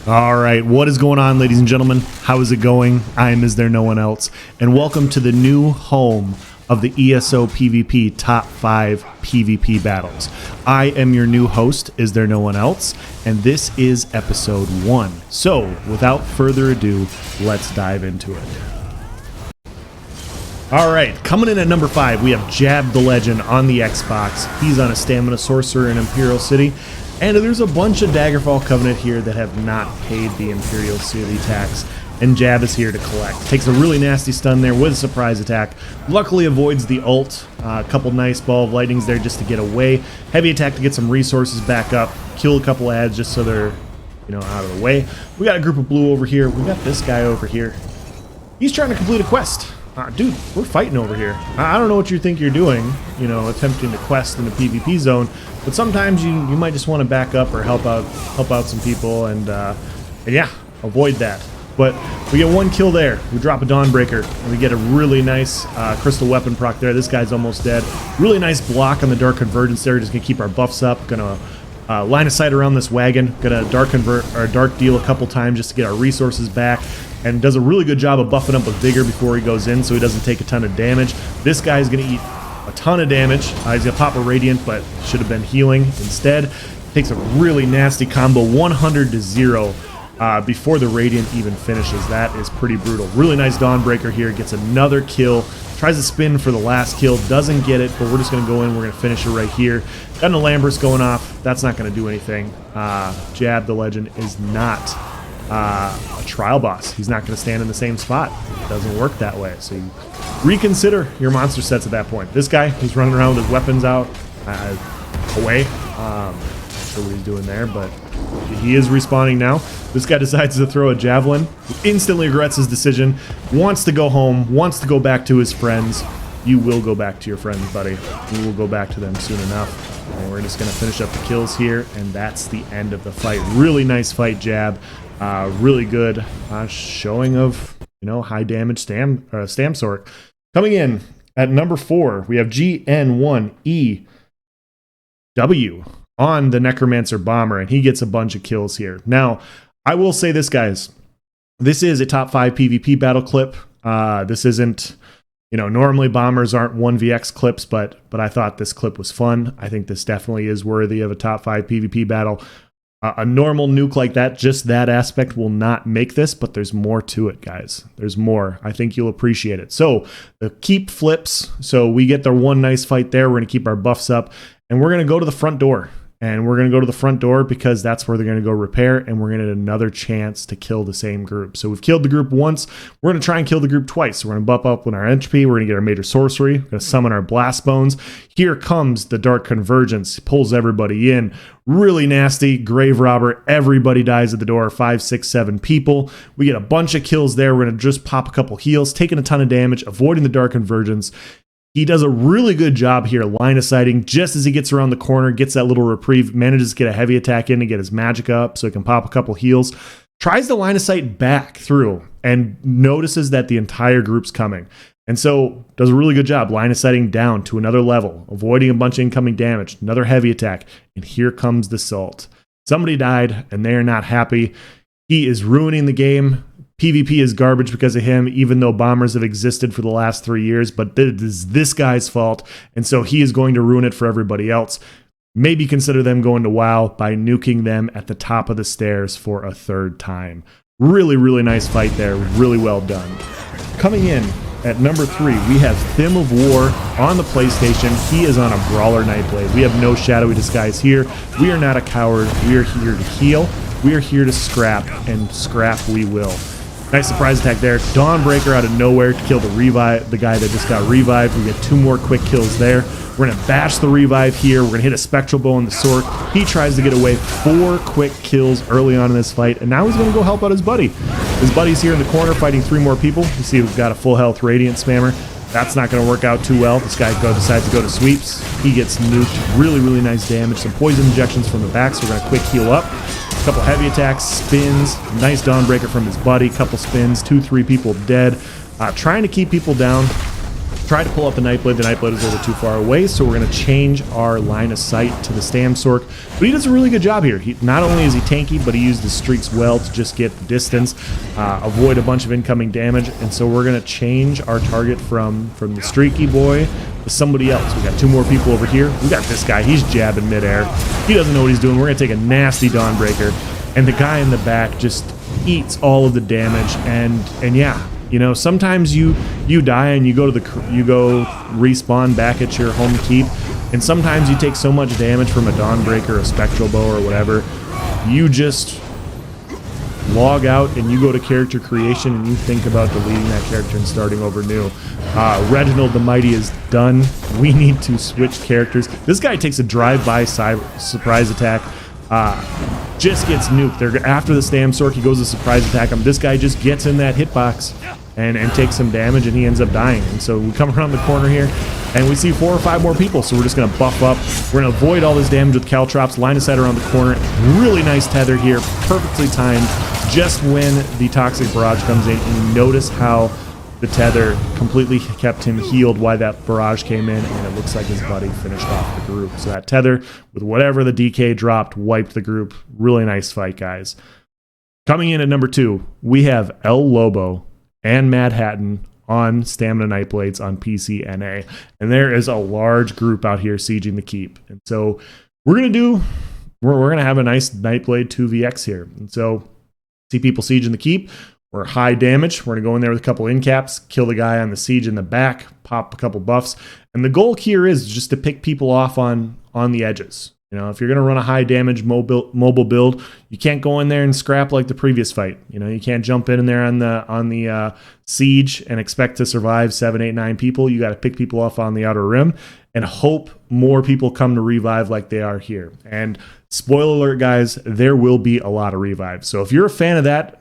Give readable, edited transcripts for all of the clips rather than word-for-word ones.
All right, what is going on, ladies and gentlemen? How is it going? I am Is There No One Else, and welcome to the new home of the ESO PvP Top 5 PvP Battles. I am your new host, Is There No One Else, and this is episode 1. So, without further ado, let's dive into it. All right, coming in at number 5, we have Jab the Legend on the Xbox. He's on a Stamina Sorcerer in Imperial City. And there's a bunch of Daggerfall Covenant here that have not paid the Imperial City tax, and Jab is here to collect. Takes a really nasty stun there with a surprise attack. Luckily avoids the ult. A couple nice ball of lightnings there just to get away. Heavy attack to get some resources back up. Kill a couple ads just so they're, out of the way. We got a group of blue over here. We got this guy over here. He's trying to complete a quest. Dude, we're fighting over here. I don't know what you think you're doing, attempting to quest in the PvP zone, but sometimes you might just want to back up or help out some people, and yeah, avoid that. But we get one kill there. We drop a Dawnbreaker, and we get a really nice crystal weapon proc there. This guy's almost dead. Really nice block on the Dark Convergence there. Just gonna keep our buffs up. Gonna line of sight around this wagon. Gonna dark deal a couple times just to get our resources back. And does a really good job of buffing up with Vigor before he goes in so he doesn't take a ton of damage. This guy's going to eat a ton of damage. He's going to pop a Radiant, but should have been healing instead. Takes a really nasty combo, 100 to 0 before the Radiant even finishes. That is pretty brutal. Really nice Dawnbreaker here. Gets another kill. Tries to spin for the last kill. Doesn't get it, but we're just going to go in. We're going to finish it right here. Got an Alambrus going off. That's not going to do anything. Jab the Legend is not a trial boss. He's not going to stand in the same spot. It doesn't work that way. So you reconsider your monster sets at that point. This guy, he's running around with his weapons out away. Not sure what he's doing there, but he is respawning now. This guy decides to throw a javelin. He instantly regrets his decision. Wants to go home. Wants to go back to his friends. You will go back to your friends, buddy. You will go back to them soon enough. And we're just going to finish up the kills here, and that's the end of the fight. Really nice fight, Jab. Really good showing of, high damage Stam Sork. Coming in at number 4, we have GN1EW on the Necromancer Bomber, and he gets a bunch of kills here. Now, I will say this, guys. This is a top 5 PvP battle clip. This isn't, normally bombers aren't 1vx clips, but I thought this clip was fun. I think this definitely is worthy of a top 5 PvP battle. A normal nuke like that, just that aspect will not make this, but there's more to it, guys. There's more. I think you'll appreciate it. So the keep flips. So we get the one nice fight there. We're going to keep our buffs up, and we're going to go to the front door. And we're going to go to the front door because that's where they're going to go repair, and we're going to get another chance to kill the same group. So we've killed the group once. We're going to try and kill the group twice. We're going to buff up on our entropy. We're going to get our major sorcery. We're going to summon our blast bones. Here comes the Dark Convergence. Pulls everybody in. Really nasty. Grave Robber. Everybody dies at the door. 5, 6, 7 people. We get a bunch of kills there. We're going to just pop a couple heals, taking a ton of damage, avoiding the Dark Convergence. He does a really good job here line of sighting just as he gets around the corner, gets that little reprieve, manages to get a heavy attack in to get his magic up so he can pop a couple heals. Tries to line of sight back through and notices that the entire group's coming. And so does a really good job line of sighting down to another level, avoiding a bunch of incoming damage, another heavy attack. And here comes the Salt. Somebody died and they're not happy. He is ruining the game. PvP is garbage because of him, even though bombers have existed for the last 3 years, but it is this guy's fault, and so he is going to ruin it for everybody else. Maybe consider them going to WoW by nuking them at the top of the stairs for a 3rd time. Really, really nice fight there. Really well done. Coming in at number 3, we have Thim of War on the PlayStation. He is on a Brawler Nightblade. We have no shadowy disguise here. We are not a coward. We are here to heal. We are here to scrap, and scrap we will. Nice surprise attack there. Dawnbreaker out of nowhere to kill the guy that just got revived. We get 2 more quick kills there. We're going to bash the revive here. We're going to hit a Spectral Bow on the Sork. He tries to get away. 4 quick kills early on in this fight, and now he's going to go help out his buddy. His buddy's here in the corner fighting 3 more people. You see we've got a full health Radiant spammer. That's not going to work out too well. This guy decides to go to sweeps. He gets nuked. Really, really nice damage. Some poison injections from the back, so we're going to quick heal up. A couple heavy attacks, spins, nice Dawnbreaker from his buddy, couple spins, 2, 3 people dead. Trying to keep people down. Tried to pull up the Nightblade. The Nightblade was a little too far away, so we're going to change our line of sight to the Stam Sork. But he does a really good job here. Not only is he tanky, but he used his streaks well to just get the distance, avoid a bunch of incoming damage. And so we're going to change our target from the streaky boy to somebody else. We got two more people over here. We got this guy. He's jabbing midair. He doesn't know what he's doing. We're going to take a nasty Dawnbreaker. And the guy in the back just eats all of the damage. And yeah. You know, sometimes you die and you go respawn back at your home keep, and sometimes you take so much damage from a Dawnbreaker, a Spectral Bow, or whatever, you just log out and you go to character creation and you think about deleting that character and starting over new. Reginald the Mighty is done. We need to switch characters. This guy takes a drive-by surprise attack. Just gets nuked. After the Stam Sork, he goes to surprise attack him. This guy just gets in that hitbox and takes some damage, and he ends up dying. And so we come around the corner here, and we see 4 or 5 more people, so we're just going to buff up. We're going to avoid all this damage with Caltrops, line of sight around the corner. Really nice tether here, perfectly timed, just when the Toxic Barrage comes in, and you notice how the tether completely kept him healed while that barrage came in, and it looks like his buddy finished off the group. So that tether, with whatever the DK dropped, wiped the group. Really nice fight, guys. Coming in at number 2, we have El Lobo and Mad Hatton on Stamina Nightblades on PCNA. And there is a large group out here sieging the keep. And so we're gonna have a nice Nightblade 2vx here. And so see people sieging the keep. We're high damage. We're going to go in there with a couple in caps, kill the guy on the siege in the back, pop a couple buffs. And the goal here is just to pick people off on the edges. You know, if you're going to run a high damage mobile build, you can't go in there and scrap like the previous fight. You know, you can't jump in there on the siege and expect to survive 7, 8, 9 people. You got to pick people off on the outer rim and hope more people come to revive like they are here. And spoiler alert, guys, there will be a lot of revives. So if you're a fan of that,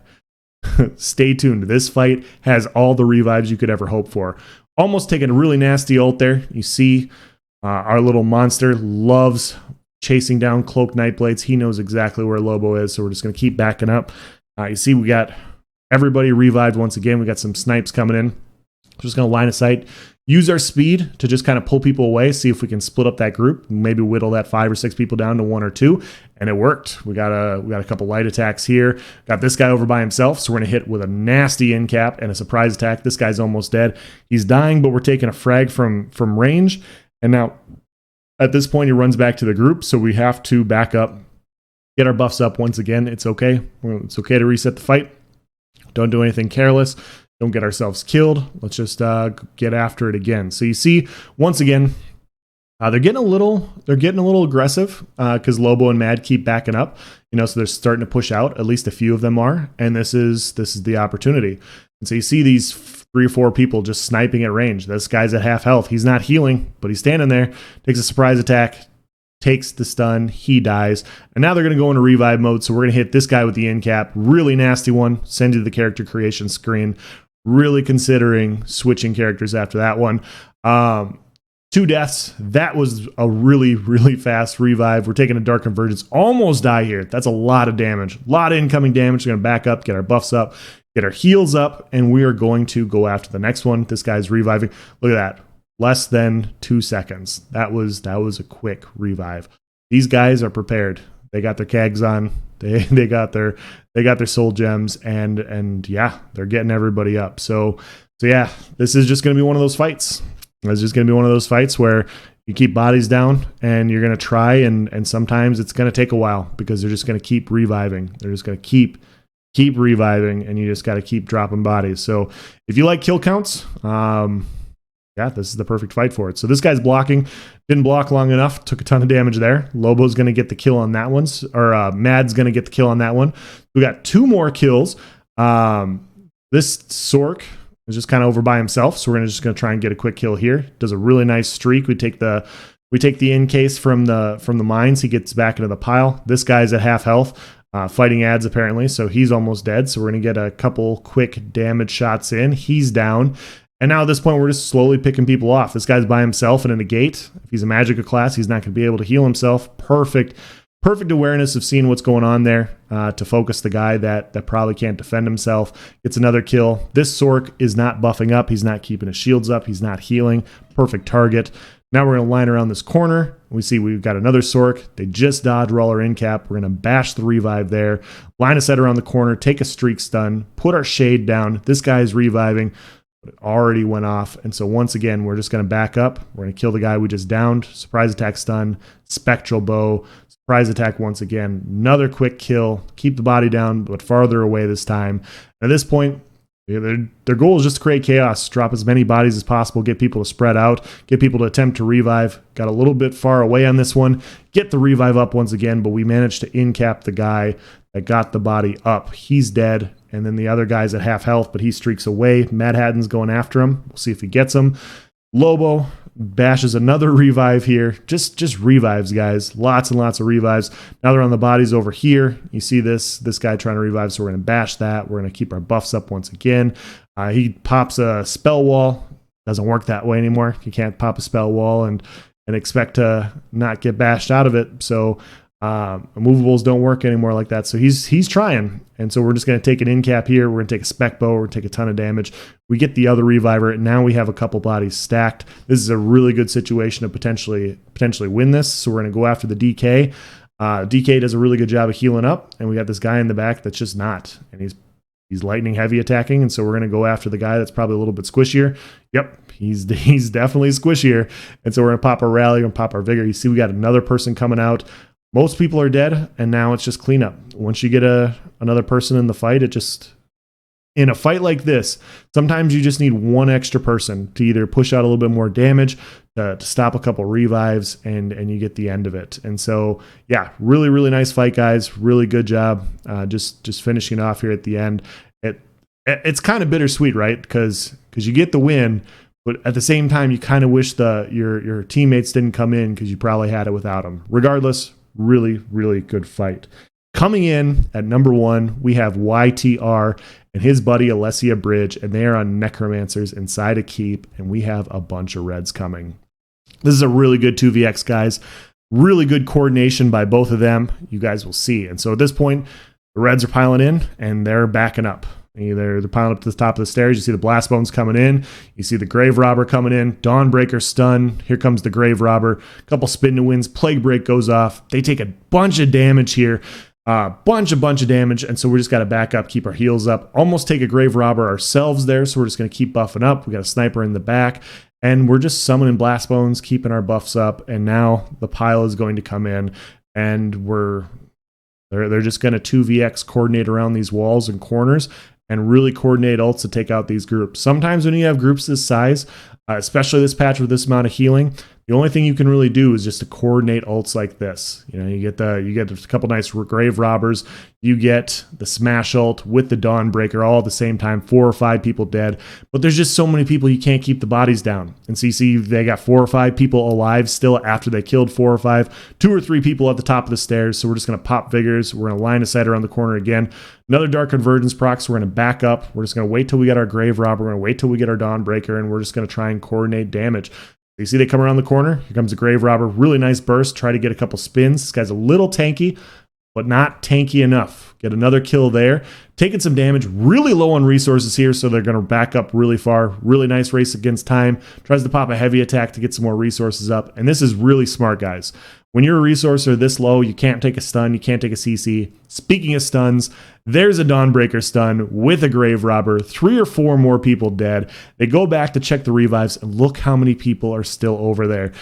stay tuned. This fight has all the revives you could ever hope for. Almost taking a really nasty ult there. You see our little monster loves chasing down cloaked Nightblades. He knows exactly where Lobo is, so we're just going to keep backing up. You see we got everybody revived once again. We got some snipes coming in. Just going to line of sight. Use our speed to just kind of pull people away, see if we can split up that group, maybe whittle that 5 or 6 people down to 1 or 2, and it worked. We got a couple light attacks here. Got this guy over by himself, so we're going to hit with a nasty end cap and a surprise attack. This guy's almost dead. He's dying, but we're taking a frag from range, and now at this point he runs back to the group, so we have to back up, get our buffs up once again. It's okay. It's okay to reset the fight. Don't do anything careless. Don't get ourselves killed. Let's just get after it again. So you see, once again, they're getting a little aggressive because Lobo and Mad keep backing up. You know, so they're starting to push out. At least a few of them are, and this is the opportunity. And so you see these 3 or 4 people just sniping at range. This guy's at half health. He's not healing, but he's standing there. Takes a surprise attack. Takes the stun, he dies, and now they're going to go into revive mode, so we're going to hit this guy with the end cap. Really nasty one. Send you to the character creation screen. Really considering switching characters after that one. 2 deaths. That was a really, really fast revive. We're taking a Dark Convergence. Almost die here. That's a lot of damage. A lot of incoming damage. We're going to back up, get our buffs up, get our heals up, and we are going to go after the next one. This guy's reviving. Look at that. Less than 2 seconds. That was a quick revive. These guys are prepared. They got their kegs on. They got their soul gems, and yeah, they're getting everybody up. So yeah, this is just going to be one of those fights. It's just going to be one of those fights where you keep bodies down and you're going to try, and sometimes it's going to take a while because they're just going to keep reviving. They're just going to keep reviving, and you just got to keep dropping bodies. So if you like kill counts, yeah, this is the perfect fight for it. So this guy's blocking. Didn't block long enough. Took a ton of damage there. Lobo's going to get the kill on that one. Or Mad's going to get the kill on that one. We got 2 more kills. This Sork is just kind of over by himself. So we're just going to try and get a quick kill here. Does a really nice streak. We take the in case from the mines. He gets back into the pile. This guy's at half health. Fighting ads apparently. So he's almost dead. So we're going to get a couple quick damage shots in. He's down. And now at this point, we're just slowly picking people off. This guy's by himself and in a gate. If he's a Magicka class, he's not going to be able to heal himself. Perfect Perfect awareness of seeing what's going on there to focus the guy that probably can't defend himself. Gets another kill. This Sork is not buffing up. He's not keeping his shields up. He's not healing. Perfect target. Now we're going to line around this corner. We see we've got another Sork. They just dodge Brawler in cap. We're going to bash the revive there. Line of sight around the corner. Take a streak stun. Put our shade down. This guy is reviving. But it already went off. And so once again, we're just going to back up. We're going to kill the guy we just downed. Surprise attack stun. Spectral bow. Surprise attack once again. Another quick kill. Keep the body down, but farther away this time. At this point, their goal is just to create chaos. Drop as many bodies as possible. Get people to spread out. Get people to attempt to revive. Got a little bit far away on this one. Get the revive up once again, but we managed to in-cap the guy that got the body up. He's dead. And then the other guy's at half health, but he streaks away. Mad Hatton's going after him. We'll see if he gets him. Lobo bashes another revive here. Just revives, guys. Lots and lots of revives. Now they're on the bodies over here. You see this guy trying to revive, so we're going to bash that. We're going to keep our buffs up once again. He pops a spell wall. Doesn't work that way anymore. You can't pop a spell wall and expect to not get bashed out of it. So immovables don't work anymore like that. So he's trying. And so we're just going to take an in cap here. We're going to take a spec bow. We're going to take a ton of damage. We get the other reviver. And now we have a couple bodies stacked. This is a really good situation to potentially win this. So we're going to go after the DK. DK does a really good job of healing up. And we got this guy in the back that's just not. And he's lightning heavy attacking. And so we're going to go after the guy that's probably a little bit squishier. Yep, he's definitely squishier. And so we're going to pop our rally and pop our vigor. You see we got another person coming out. Most people are dead, and now it's just cleanup. Once you get another person in the fight, in a fight like this, sometimes you just need one extra person to either push out a little bit more damage, to stop a couple revives, and you get the end of it. And so, yeah, really, really nice fight, guys. Really good job. Just finishing off here at the end. It's kind of bittersweet, right? Because you get the win, but at the same time, you kind of wish your teammates didn't come in because you probably had it without them. Regardless, really, really good fight. Coming in at number 1, we have YTR and his buddy Alessia Bridge, and they are on Necromancers inside a keep, and we have a bunch of reds coming. This is a really good 2vx, guys. Really good coordination by both of them. You guys will see. And so at this point, the reds are piling in, and they're backing up. They're piling up to the top of the stairs. You see the blast bones coming in. You see the grave robber coming in. Dawnbreaker stun. Here comes the grave robber. A couple spin to wins. Plague break goes off. They take a bunch of damage here. Bunch of damage. And so we just got to back up, keep our heals up. Almost take a grave robber ourselves there. So we're just going to keep buffing up. We got a sniper in the back. And we're just summoning blast bones, keeping our buffs up. And now the pile is going to come in. And they're just going to 2vx coordinate around these walls and corners and really coordinate ults to take out these groups. Sometimes when you have groups this size, especially this patch with this amount of healing, the only thing you can really do is just to coordinate ults like this. You know, you get a couple nice grave robbers, you get the smash ult with the Dawnbreaker all at the same time, 4 or 5 people dead. But there's just so many people you can't keep the bodies down. And so you see they got 4 or 5 people alive still after they killed 4 or 5, 2 or 3 people at the top of the stairs. So we're just going to pop vigors. We're going to line of sight around the corner again. Another Dark Convergence proc, so we're going to back up. We're just going to wait till we get our grave robber. We're going to wait till we get our Dawnbreaker, and we're just going to try and coordinate damage. You see they come around the corner. Here comes a grave robber. Really nice burst. Try to get a couple spins. This guy's a little tanky, but not tanky enough. Get another kill there. Taking some damage. Really low on resources here, so they're going to back up really far. Really nice race against time. Tries to pop a heavy attack to get some more resources up. And this is really smart, guys. When you're a resourcer this low, you can't take a stun. You can't take a CC. Speaking of stuns, there's a Dawnbreaker stun with a grave robber. 3 or 4 more people dead. They go back to check the revives, and look how many people are still over there.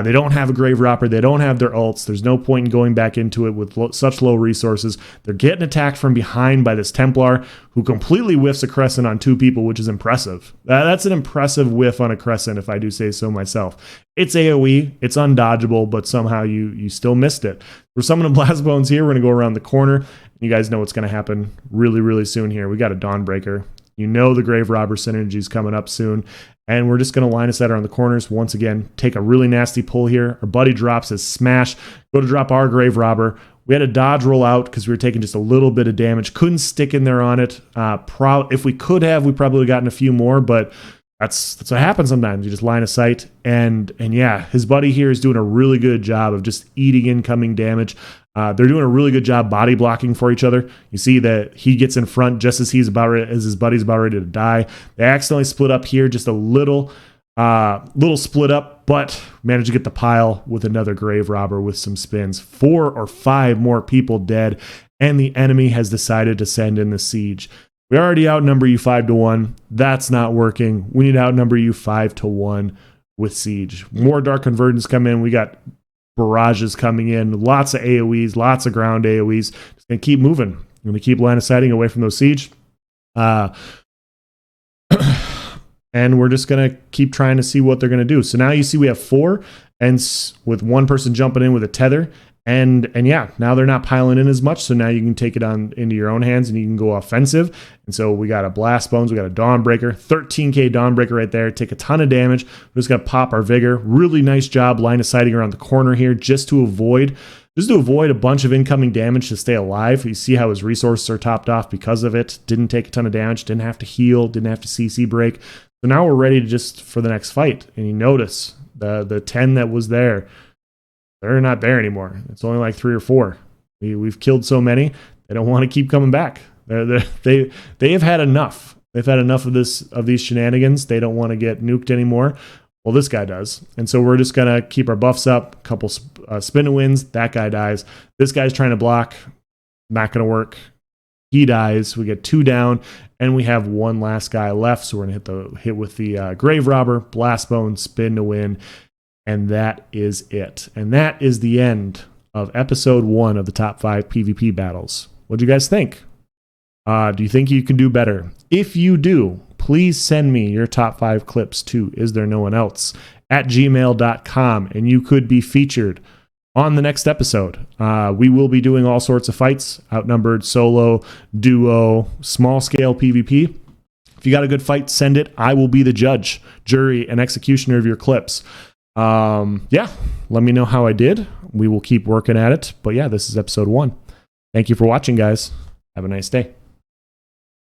They don't have a grave robber. They don't have their ults. There's no point in going back into it with such low resources. They're getting attacked from behind by this Templar, who completely whiffs a Crescent on 2 people, which is impressive. That's an impressive whiff on a Crescent, if I do say so myself. It's AoE. It's undodgeable, but somehow you still missed it. We're summoning blast bones here. We're going to go around the corner. You guys know what's going to happen really, really soon here. We got a Dawnbreaker. You know the grave robber synergy is coming up soon. And we're just going to line us out around the corners. Once again, take a really nasty pull here. Our buddy drops his smash. Go to drop our grave robber. We had a dodge roll out because we were taking just a little bit of damage. Couldn't stick in there on it. If we could have, we probably would have gotten a few more, but that's what happens sometimes. You just line of sight. And yeah, his buddy here is doing a really good job of just eating incoming damage. They're doing a really good job body blocking for each other. You see that he gets in front just as his buddy's about ready to die. They accidentally split up here, just a little split up, but managed to get the pile with another grave robber with some spins. 4 or 5 more people dead, and the enemy has decided to send in the siege. We already outnumber you 5-1. That's not working. We need to outnumber you 5-1 with siege. More dark convergence come in. We got barrages coming in, lots of AoEs, lots of ground AoEs. Just gonna keep moving. I'm gonna keep line of sighting away from those siege. And we're just going to keep trying to see what they're going to do. So now you see we have 4, and with one person jumping in with a tether. And yeah, now they're not piling in as much. So now you can take it on into your own hands and you can go offensive. And so we got a Blast Bones, we got a Dawnbreaker, 13k Dawnbreaker right there. Take a ton of damage. We're just going to pop our Vigor. Really nice job line of sighting around the corner here just to avoid a bunch of incoming damage to stay alive. You see how his resources are topped off because of it. Didn't take a ton of damage, didn't have to heal, didn't have to CC break. So now we're ready to just for the next fight. And you notice the 10 that was there, they're not there anymore. It's only like 3 or 4. We've killed so many, they don't want to keep coming back. They have had enough. They've had enough of these shenanigans. They don't want to get nuked anymore. Well, this guy does. And so we're just going to keep our buffs up. A couple spin to wins. That guy dies. This guy's trying to block. Not going to work. He dies. We get 2 down. And we have 1 last guy left. So we're going to hit with the Grave Robber, Blast Bone, spin to win. And that is it. And that is the end of episode 1 of the top 5 PvP battles. What do you guys think? Do you think you can do better? If you do, please send me your top 5 clips to istthereNoOneElse at gmail.com, and you could be featured on the next episode. We will be doing all sorts of fights, outnumbered, solo, duo, small scale PvP. If you got a good fight, send it. I will be the judge, jury, and executioner of your clips. Yeah, let me know how I did. We will keep working at it. But yeah, this is episode 1. Thank you for watching, guys. Have a nice day.